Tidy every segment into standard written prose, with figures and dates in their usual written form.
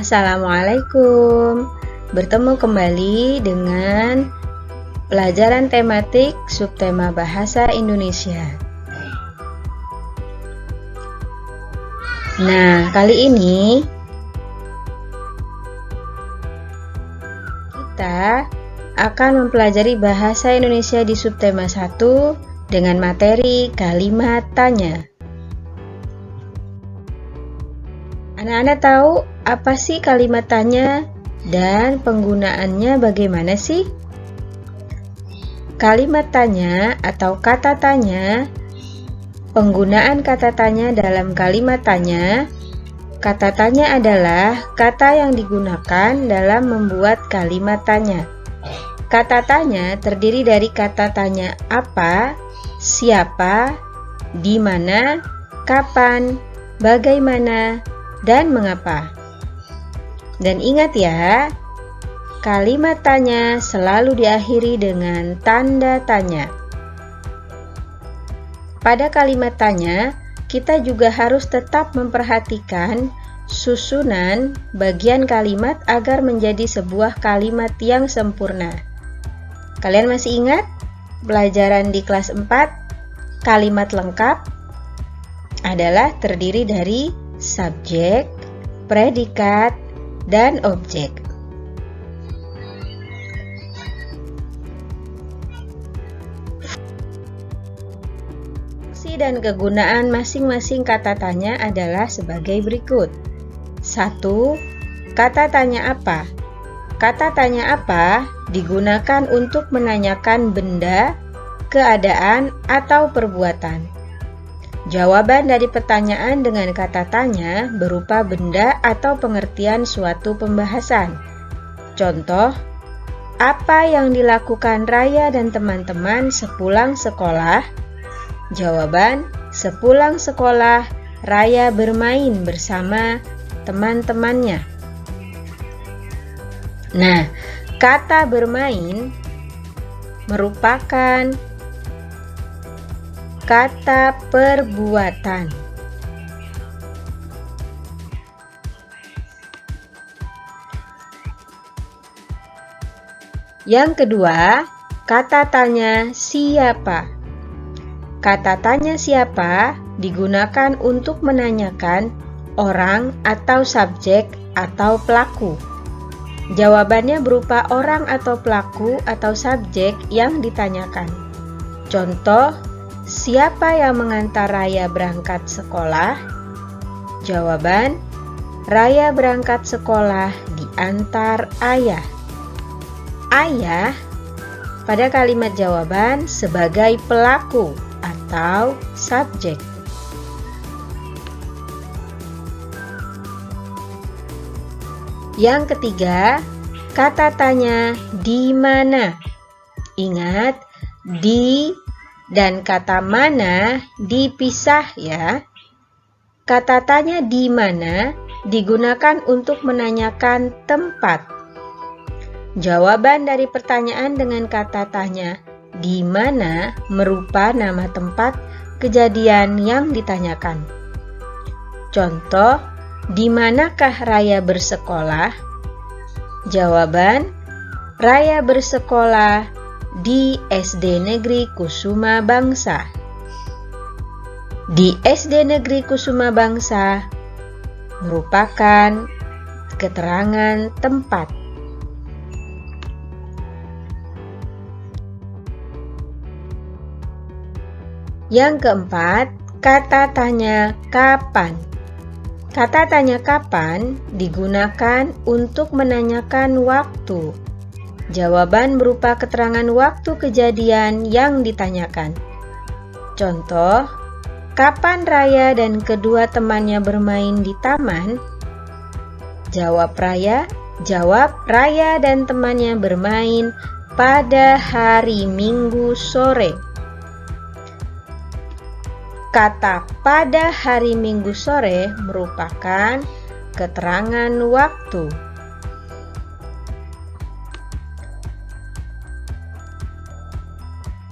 Assalamualaikum. Bertemu kembali dengan pelajaran tematik subtema Bahasa Indonesia. Nah, kali ini kita akan mempelajari bahasa Indonesia di subtema 1 dengan materi kalimat tanya. Anak-anak tahu apa sih kalimat tanya dan penggunaannya bagaimana sih? Kalimat tanya atau kata tanya, penggunaan kata tanya dalam kalimat tanya. Kata tanya adalah kata yang digunakan dalam membuat kalimat tanya. Kata tanya terdiri dari kata tanya apa, siapa, di mana, kapan, bagaimana, dan mengapa. Dan ingat ya, kalimat tanya selalu diakhiri dengan tanda tanya. Pada kalimat tanya, kita juga harus tetap memperhatikan susunan bagian kalimat agar menjadi sebuah kalimat yang sempurna. Kalian masih ingat pelajaran di kelas 4? Kalimat lengkap adalah terdiri dari subjek, predikat, dan objek. Fungsi dan kegunaan masing-masing kata tanya adalah sebagai berikut. 1. Kata tanya apa? Kata tanya apa digunakan untuk menanyakan benda, keadaan, atau perbuatan. Jawaban dari pertanyaan dengan kata tanya berupa benda atau pengertian suatu pembahasan. Contoh, apa yang dilakukan Raya dan teman-teman sepulang sekolah? Jawaban, sepulang sekolah, Raya bermain bersama teman-temannya. Nah, kata bermain merupakan kata perbuatan. Yang kedua, kata tanya siapa. Kata tanya siapa digunakan untuk menanyakan orang atau subjek atau pelaku. Jawabannya berupa orang atau pelaku atau subjek yang ditanyakan. Contoh, siapa yang mengantar Raya berangkat sekolah? Jawaban, Raya berangkat sekolah diantar ayah. Ayah pada kalimat jawaban sebagai pelaku atau subjek. Yang ketiga, kata tanya di mana. Ingat, di dan kata mana dipisah ya. Kata tanya di mana digunakan untuk menanyakan tempat. Jawaban dari pertanyaan dengan kata tanya di mana merupa nama tempat kejadian yang ditanyakan. Contoh, di manakah Raya bersekolah? Jawaban, Raya bersekolah di SD Negeri Kusuma Bangsa. Di SD Negeri Kusuma Bangsa merupakan keterangan tempat. Yang keempat, kata tanya kapan. Kata tanya kapan digunakan untuk menanyakan waktu. Jawaban berupa keterangan waktu kejadian yang ditanyakan. Contoh, kapan Raya dan kedua temannya bermain di taman? Jawab Raya dan temannya bermain pada hari Minggu sore. Kata pada hari Minggu sore merupakan keterangan waktu.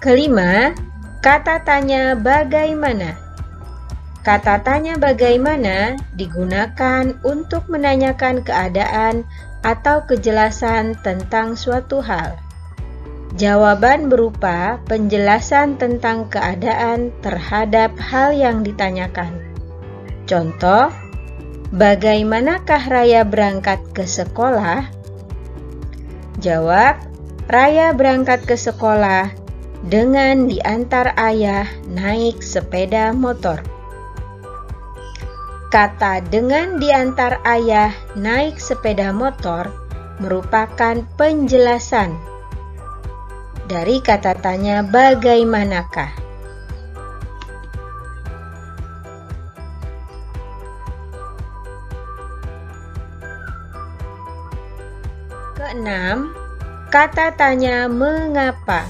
Kelima, kata tanya bagaimana. Kata tanya bagaimana digunakan untuk menanyakan keadaan atau kejelasan tentang suatu hal. Jawaban berupa penjelasan tentang keadaan terhadap hal yang ditanyakan. Contoh, bagaimanakah Raya berangkat ke sekolah? Jawab, Raya berangkat ke sekolah dengan diantar ayah naik sepeda motor. Kata dengan diantar ayah naik sepeda motor merupakan penjelasan dari kata tanya bagaimanakah. Keenam, kata tanya mengapa.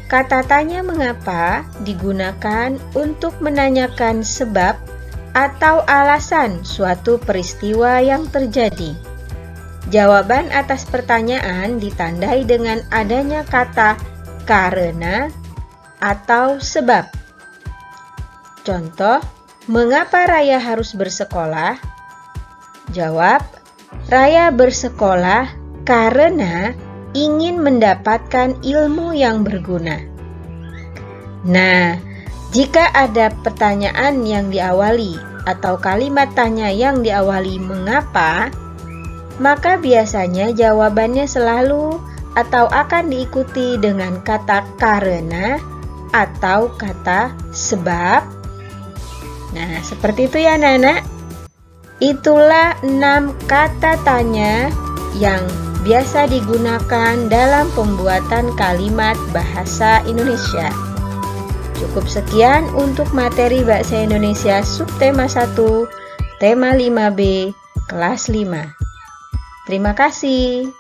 Kata tanya mengapa digunakan untuk menanyakan sebab atau alasan suatu peristiwa yang terjadi. Jawaban atas pertanyaan ditandai dengan adanya kata karena atau sebab. Contoh, mengapa Raya harus bersekolah? Jawab, Raya bersekolah karena ingin mendapatkan ilmu yang berguna. Nah, jika ada pertanyaan yang diawali atau kalimat tanya yang diawali mengapa, maka biasanya jawabannya selalu atau akan diikuti dengan kata karena atau kata sebab. Nah, seperti itu ya anak-anak. Itulah 6 kata tanya yang biasa digunakan dalam pembuatan kalimat bahasa Indonesia. Cukup sekian untuk materi Bahasa Indonesia Subtema 1, Tema 5B, Kelas 5. Terima kasih.